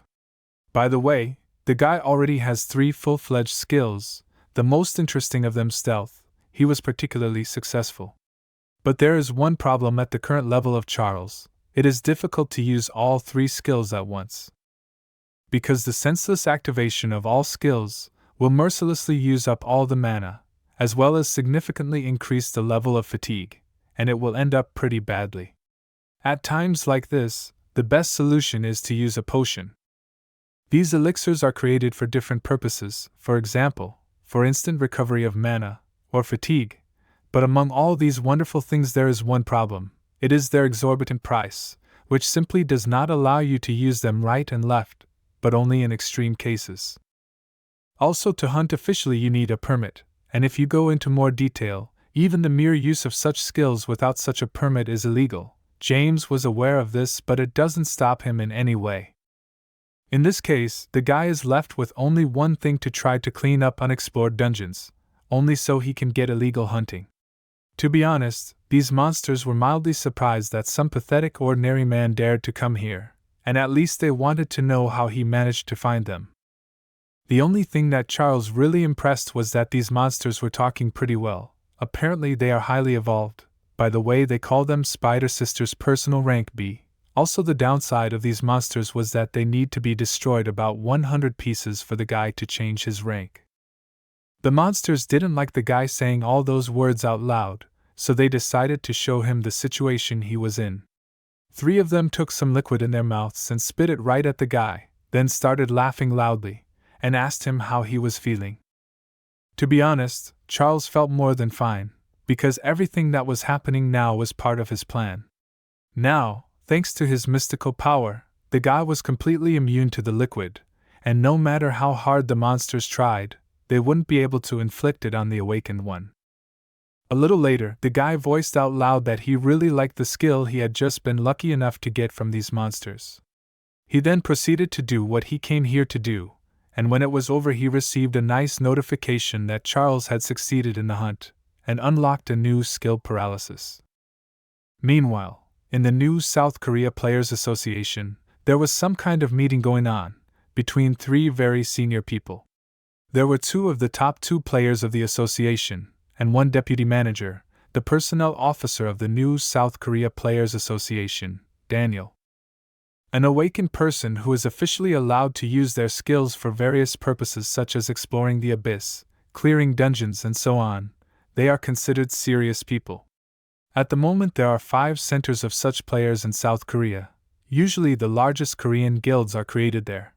By the way, the guy already has 3 full-fledged skills, the most interesting of them stealth. He was particularly successful. But there is one problem at the current level of Charles: it is difficult to use all 3 skills at once. Because the senseless activation of all skills will mercilessly use up all the mana, as well as significantly increase the level of fatigue, and it will end up pretty badly. At times like this, the best solution is to use a potion. These elixirs are created for different purposes, for example, for instant recovery of mana, or fatigue, but among all these wonderful things there is one problem: it is their exorbitant price, which simply does not allow you to use them right and left, but only in extreme cases. Also, to hunt officially you need a permit, and if you go into more detail, even the mere use of such skills without such a permit is illegal. James was aware of this, but it doesn't stop him in any way. In this case, the guy is left with only one thing: to try to clean up unexplored dungeons, only so he can get illegal hunting. To be honest, these monsters were mildly surprised that some pathetic ordinary man dared to come here, and at least they wanted to know how he managed to find them. The only thing that Charles really impressed was that these monsters were talking pretty well. Apparently they are highly evolved. By the way, they call them Spider Sisters personal rank B. Also, the downside of these monsters was that they need to be destroyed about 100 pieces for the guy to change his rank. The monsters didn't like the guy saying all those words out loud, so they decided to show him the situation he was in. 3 of them took some liquid in their mouths and spit it right at the guy, then started laughing loudly, and asked him how he was feeling. To be honest, Charles felt more than fine, because everything that was happening now was part of his plan. Now, thanks to his mystical power, the guy was completely immune to the liquid, and no matter how hard the monsters tried, they wouldn't be able to inflict it on the awakened one. A little later, the guy voiced out loud that he really liked the skill he had just been lucky enough to get from these monsters. He then proceeded to do what he came here to do, and when it was over he received a nice notification that Charles had succeeded in the hunt, and unlocked a new skill: paralysis. Meanwhile, in the new South Korea Players Association, there was some kind of meeting going on, between 3 very senior people. There were 2 of the top 2 players of the association, and 1 deputy manager, the personnel officer of the new South Korea Players Association, Daniel. An awakened person who is officially allowed to use their skills for various purposes such as exploring the abyss, clearing dungeons and so on. They are considered serious people. At the moment, there are 5 centers of such players in South Korea. Usually, the largest Korean guilds are created there.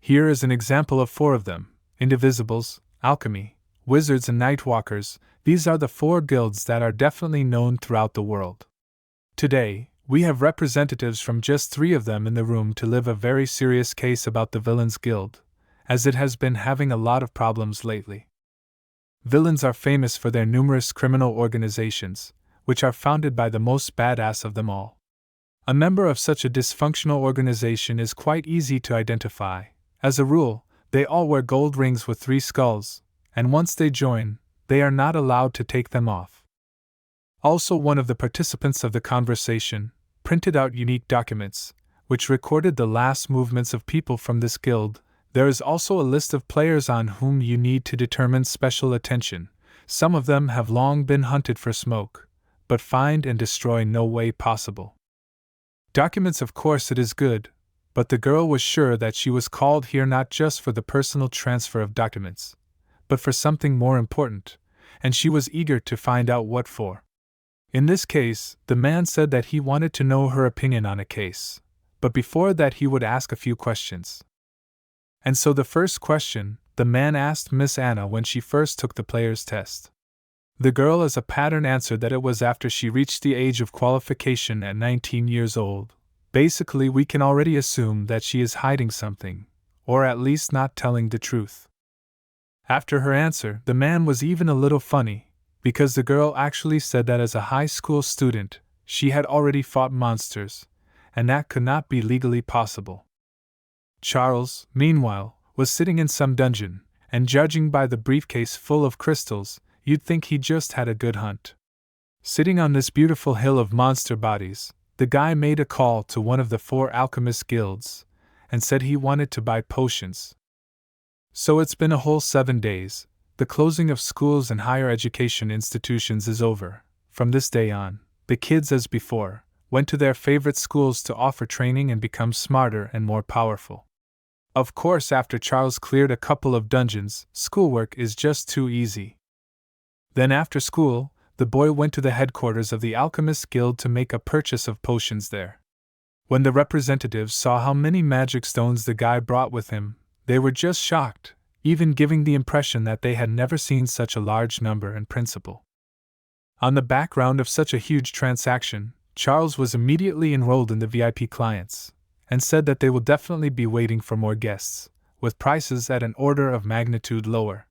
Here is an example of 4 of them: Indivisibles, Alchemy, Wizards, and Nightwalkers. These are the 4 guilds that are definitely known throughout the world. Today, we have representatives from just 3 of them in the room to live a very serious case about the Villains Guild, as it has been having a lot of problems lately. Villains are famous for their numerous criminal organizations, which are founded by the most badass of them all. A member of such a dysfunctional organization is quite easy to identify. As a rule, they all wear gold rings with 3 skulls, and once they join, they are not allowed to take them off. Also, one of the participants of the conversation printed out unique documents, which recorded the last movements of people from this guild. There is also a list of players on whom you need to determine special attention. Some of them have long been hunted for smoke, but find and destroy no way possible. Documents, of course, it is good, but the girl was sure that she was called here not just for the personal transfer of documents, but for something more important, and she was eager to find out what for. In this case, the man said that he wanted to know her opinion on a case, but before that he would ask a few questions. And so the first question, the man asked Miss Anna when she first took the player's test. The girl as a pattern answered that it was after she reached the age of qualification at 19 years old. Basically, we can already assume that she is hiding something, or at least not telling the truth. After her answer, the man was even a little funny, because the girl actually said that as a high school student, she had already fought monsters, and that could not be legally possible. Charles, meanwhile, was sitting in some dungeon, and judging by the briefcase full of crystals, you'd think he just had a good hunt. Sitting on this beautiful hill of monster bodies, the guy made a call to one of the 4 alchemist guilds, and said he wanted to buy potions. So it's been a whole 7 days. The closing of schools and higher education institutions is over. From this day on, the kids, as before, went to their favorite schools to offer training and become smarter and more powerful. Of course, after Charles cleared a couple of dungeons, schoolwork is just too easy. Then after school, the boy went to the headquarters of the Alchemist Guild to make a purchase of potions there. When the representatives saw how many magic stones the guy brought with him, they were just shocked, even giving the impression that they had never seen such a large number and principle. On the background of such a huge transaction, Charles was immediately enrolled in the VIP clients, and said that they will definitely be waiting for more guests, with prices at an order of magnitude lower.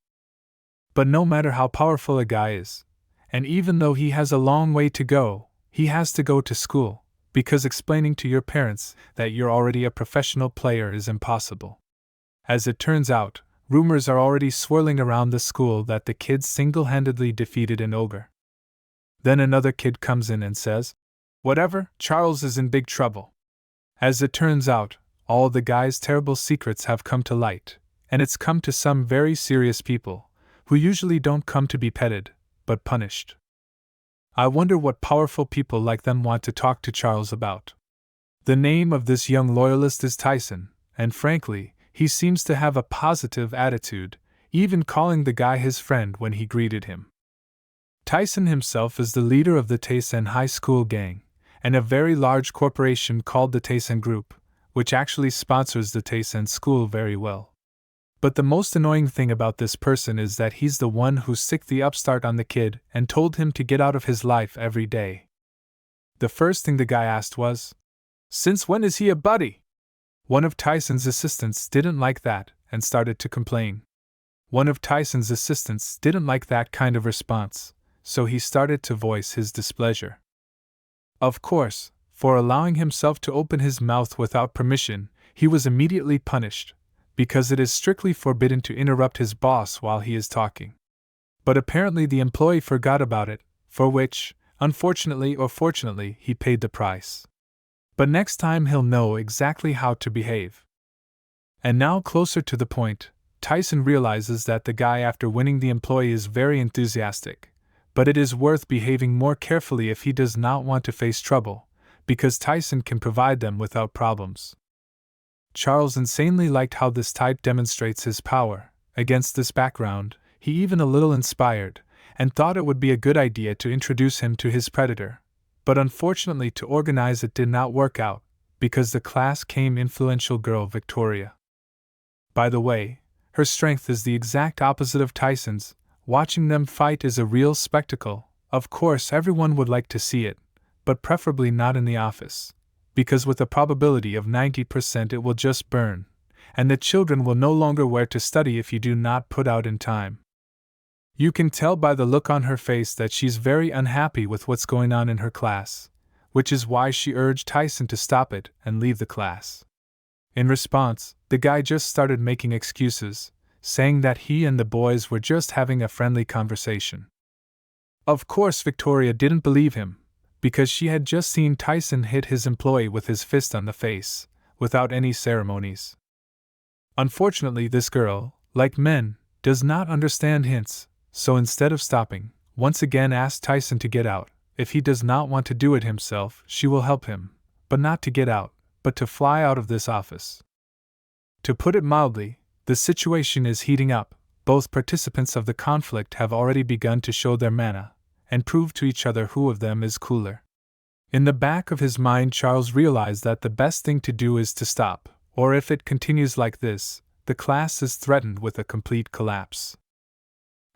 But no matter how powerful a guy is, and even though he has a long way to go, he has to go to school, because explaining to your parents that you're already a professional player is impossible. As it turns out, rumors are already swirling around the school that the kid single-handedly defeated an ogre. Then another kid comes in and says, "Whatever, Charles is in big trouble." As it turns out, all the guy's terrible secrets have come to light, and it's come to some very serious people, who usually don't come to be petted, but punished. I wonder what powerful people like them want to talk to Charles about. The name of this young loyalist is Tyson, and frankly, he seems to have a positive attitude, even calling the guy his friend when he greeted him. Tyson himself is the leader of the Taisen High School gang, and a very large corporation called the Taisen Group, which actually sponsors the Taisen school very well. But the most annoying thing about this person is that he's the one who sicked the upstart on the kid and told him to get out of his life every day. The first thing the guy asked was, "Since when is he a buddy?" One of Tyson's assistants didn't like that and started to complain. One of Tyson's assistants didn't like that kind of response, so he started to voice his displeasure. Of course, for allowing himself to open his mouth without permission, he was immediately punished, because it is strictly forbidden to interrupt his boss while he is talking. But apparently the employee forgot about it, for which, unfortunately or fortunately, he paid the price. But next time he'll know exactly how to behave. And now, closer to the point, Tyson realizes that the guy after winning the employee is very enthusiastic, but it is worth behaving more carefully if he does not want to face trouble, because Tyson can provide them without problems. Charles insanely liked how this type demonstrates his power. Against this background, he even a little inspired, and thought it would be a good idea to introduce him to his predator. But unfortunately, to organize it did not work out, because the class came influential girl Victoria. By the way, her strength is the exact opposite of Tyson's. Watching them fight is a real spectacle. Of course, everyone would like to see it, but preferably not in the office, because with a probability of 90% it will just burn, and the children will no longer where to study if you do not put out in time. You can tell by the look on her face that she's very unhappy with what's going on in her class, which is why she urged Tyson to stop it and leave the class. In response, the guy just started making excuses, saying that he and the boys were just having a friendly conversation. Of course, Victoria didn't believe him, because she had just seen Tyson hit his employee with his fist on the face, without any ceremonies. Unfortunately, this girl, like men, does not understand hints, so instead of stopping, once again asked Tyson to get out. If he does not want to do it himself, she will help him, but not to get out, but to fly out of this office. To put it mildly, the situation is heating up. Both participants of the conflict have already begun to show their mana, and prove to each other who of them is cooler. In the back of his mind, Charles realized that the best thing to do is to stop, or if it continues like this, the class is threatened with a complete collapse.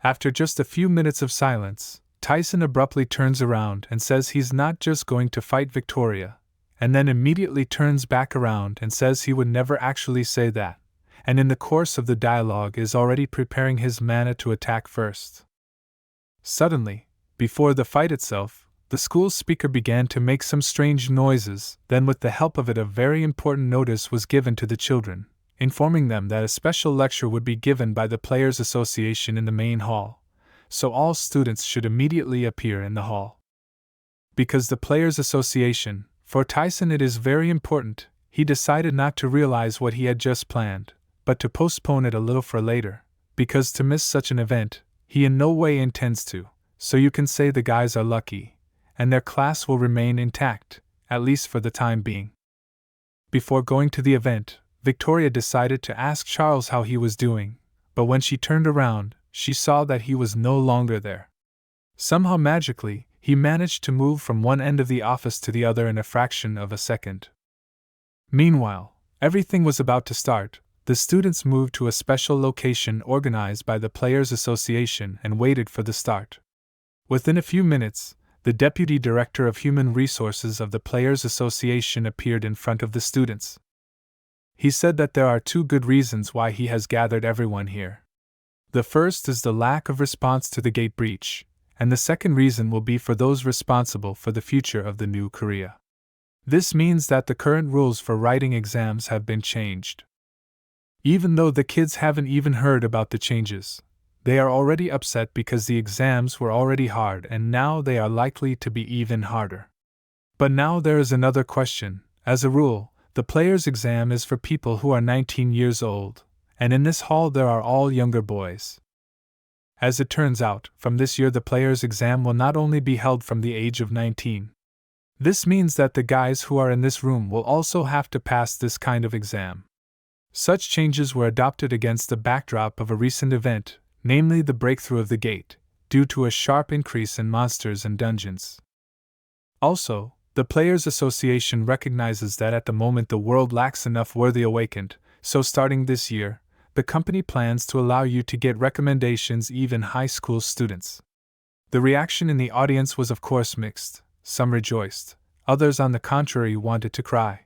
After just a few minutes of silence, Tyson abruptly turns around and says he's not just going to fight Victoria, and then immediately turns back around and says he would never actually say that, and in the course of the dialogue is already preparing his mana to attack first. Suddenly, before the fight itself, the school speaker began to make some strange noises. Then with the help of it, a very important notice was given to the children, informing them that a special lecture would be given by the Players Association in the main hall, so all students should immediately appear in the hall. Because the Players Association, for Tyson it is very important, he decided not to realize what he had just planned, but to postpone it a little for later, because to miss such an event, he in no way intends to, so you can say the guys are lucky, and their class will remain intact, at least for the time being. Before going to the event, Victoria decided to ask Charles how he was doing, but when she turned around, she saw that he was no longer there. Somehow magically, he managed to move from one end of the office to the other in a fraction of a second. Meanwhile, everything was about to start. The students moved to a special location organized by the Players Association and waited for the start. Within a few minutes, the Deputy Director of Human Resources of the Players Association appeared in front of the students. He said that there are two good reasons why he has gathered everyone here. The first is the lack of response to the gate breach, and the second reason will be for those responsible for the future of the new Korea. This means that the current rules for writing exams have been changed. Even though the kids haven't even heard about the changes, they are already upset because the exams were already hard and now they are likely to be even harder. But now there is another question. As a rule, the player's exam is for people who are 19 years old, and in this hall there are all younger boys. As it turns out, from this year the player's exam will not only be held from the age of 19. This means that the guys who are in this room will also have to pass this kind of exam. Such changes were adopted against the backdrop of a recent event, namely the breakthrough of the gate, due to a sharp increase in monsters and dungeons. Also, the Players Association recognizes that at the moment the world lacks enough worthy awakened, so starting this year, the company plans to allow you to get recommendations, even high school students. The reaction in the audience was of course mixed. Some rejoiced, others on the contrary wanted to cry.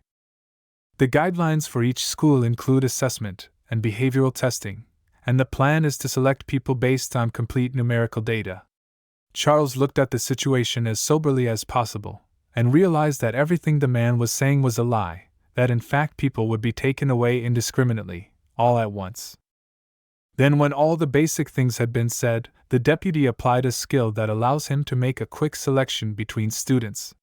The guidelines for each school include assessment and behavioral testing, and the plan is to select people based on complete numerical data. Charles looked at the situation as soberly as possible, and realized that everything the man was saying was a lie, that in fact people would be taken away indiscriminately, all at once. Then when all the basic things had been said, the deputy applied a skill that allows him to make a quick selection between students.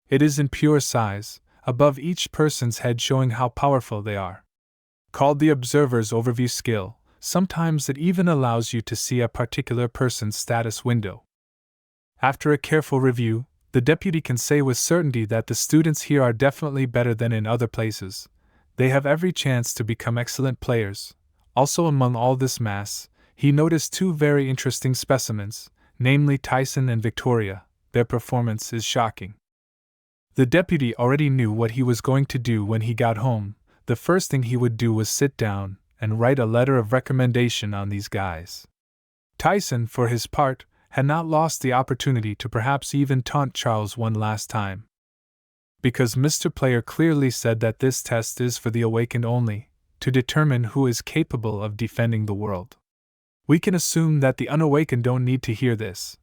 It is in pure size, above each person's head, showing how powerful they are. Called the Observer's Overview skill, sometimes it even allows you to see a particular person's status window. After a careful review, the deputy can say with certainty that the students here are definitely better than in other places. They have every chance to become excellent players. Also, among all this mass, he noticed two very interesting specimens, namely Tyson and Victoria. Their performance is shocking. The deputy already knew what he was going to do when he got home. The first thing he would do was sit down and write a letter of recommendation on these guys. Tyson, for his part, had not lost the opportunity to perhaps even taunt Charles one last time. Because Mr. Player clearly said that this test is for the awakened only, to determine who is capable of defending the world. We can assume that the unawakened don't need to hear this,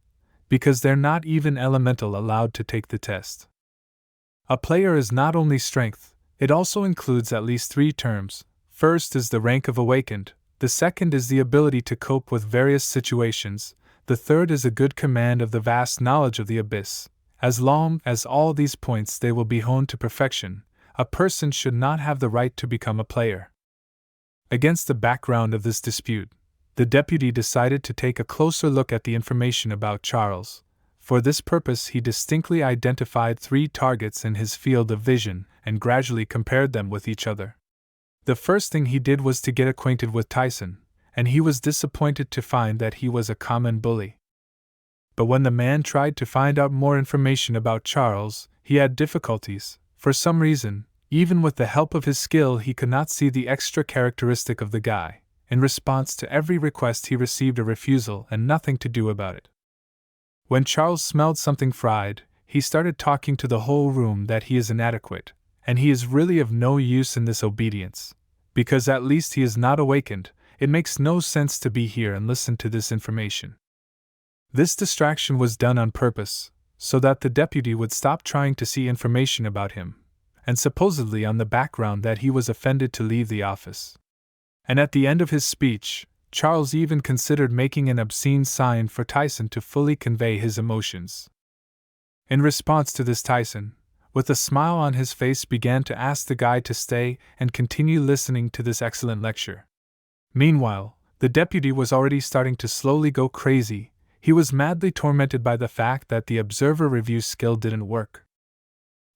because they're not even elemental allowed to take the test. A player is not only strength, it also includes at least 3 terms. First is the rank of awakened, the second is the ability to cope with various situations, the third is a good command of the vast knowledge of the abyss. As long as all these points they will be honed to perfection, a person should not have the right to become a player. Against the background of this dispute, the deputy decided to take a closer look at the information about Charles. For this purpose he distinctly identified 3 targets in his field of vision and gradually compared them with each other. The first thing he did was to get acquainted with Tyson, and he was disappointed to find that he was a common bully. But when the man tried to find out more information about Charles, he had difficulties. For some reason, even with the help of his skill, he could not see the extra characteristic of the guy. In response to every request, he received a refusal and nothing to do about it. When Charles smelled something fried, he started talking to the whole room that he is inadequate, and he is really of no use in this obedience. Because at least he is not awakened, it makes no sense to be here and listen to this information. This distraction was done on purpose, so that the deputy would stop trying to see information about him, and supposedly on the background that he was offended to leave the office. And at the end of his speech, Charles even considered making an obscene sign for Tyson to fully convey his emotions. In response to this, Tyson, with a smile on his face, began to ask the guy to stay and continue listening to this excellent lecture. Meanwhile, the deputy was already starting to slowly go crazy. He was madly tormented by the fact that the observer review skill didn't work.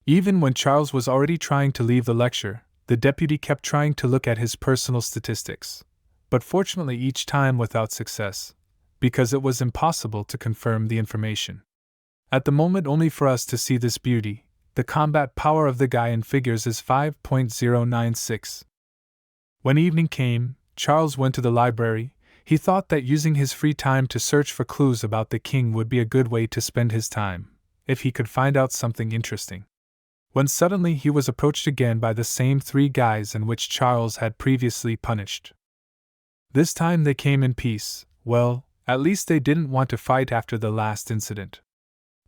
Even when Charles was already trying to leave the lecture, the deputy kept trying to look at his personal statistics, but fortunately each time without success, because it was impossible to confirm the information. At the moment, only for us to see this beauty, the combat power of the guy in figures is 5.096. When evening came, Charles went to the library. He thought that using his free time to search for clues about the king would be a good way to spend his time, if he could find out something interesting. When suddenly he was approached again by the same 3 guys in which Charles had previously punished. This time they came in peace. Well, at least they didn't want to fight after the last incident.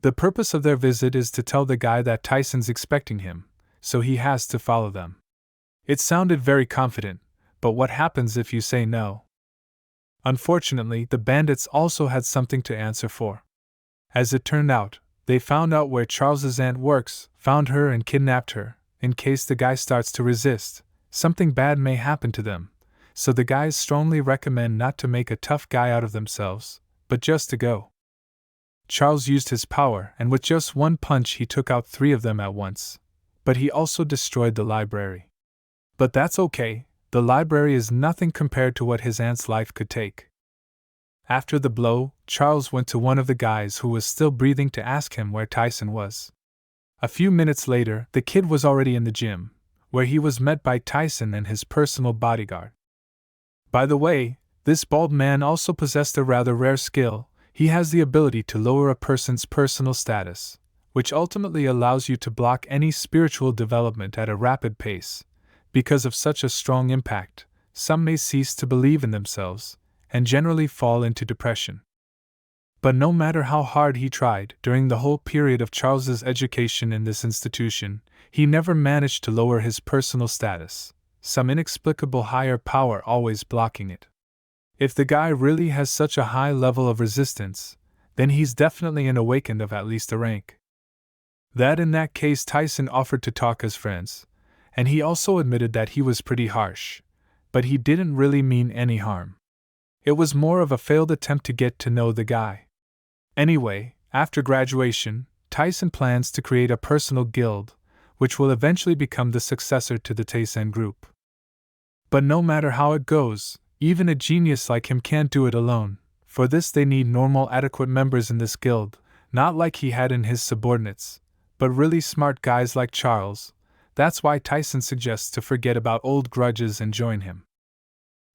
The purpose of their visit is to tell the guy that Tyson's expecting him, so he has to follow them. It sounded very confident, but what happens if you say no? Unfortunately, the bandits also had something to answer for. As it turned out, they found out where Charles's aunt works, found her and kidnapped her. In case the guy starts to resist, something bad may happen to them, so the guys strongly recommend not to make a tough guy out of themselves, but just to go. Charles used his power, and with just one punch he took out 3 of them at once, but he also destroyed the library. But that's okay. The library is nothing compared to what his aunt's life could take. After the blow, Charles went to one of the guys who was still breathing to ask him where Tyson was. A few minutes later, the kid was already in the gym, where he was met by Tyson and his personal bodyguard. By the way, this bald man also possessed a rather rare skill. He has the ability to lower a person's personal status, which ultimately allows you to block any spiritual development at a rapid pace. Because of such a strong impact, some may cease to believe in themselves, and generally fall into depression. But no matter how hard he tried, during the whole period of Charles's education in this institution, he never managed to lower his personal status, some inexplicable higher power always blocking it. If the guy really has such a high level of resistance, then he's definitely an awakened of at least a rank. In that case, Tyson offered to talk as friends, and he also admitted that he was pretty harsh, but he didn't really mean any harm. It was more of a failed attempt to get to know the guy. Anyway, after graduation, Tyson plans to create a personal guild, which will eventually become the successor to the Tyson group. But no matter how it goes, even a genius like him can't do it alone. For this they need normal, adequate members in this guild, not like he had in his subordinates, but really smart guys like Charles. That's why Tyson suggests to forget about old grudges and join him.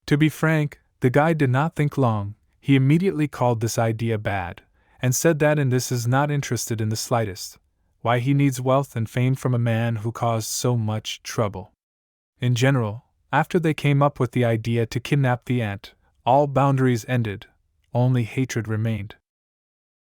To be frank, the guy did not think long. He immediately called this idea bad, and said that in this is not interested in the slightest. Why he needs wealth and fame from a man who caused so much trouble. In general, after they came up with the idea to kidnap the ant, all boundaries ended, only hatred remained.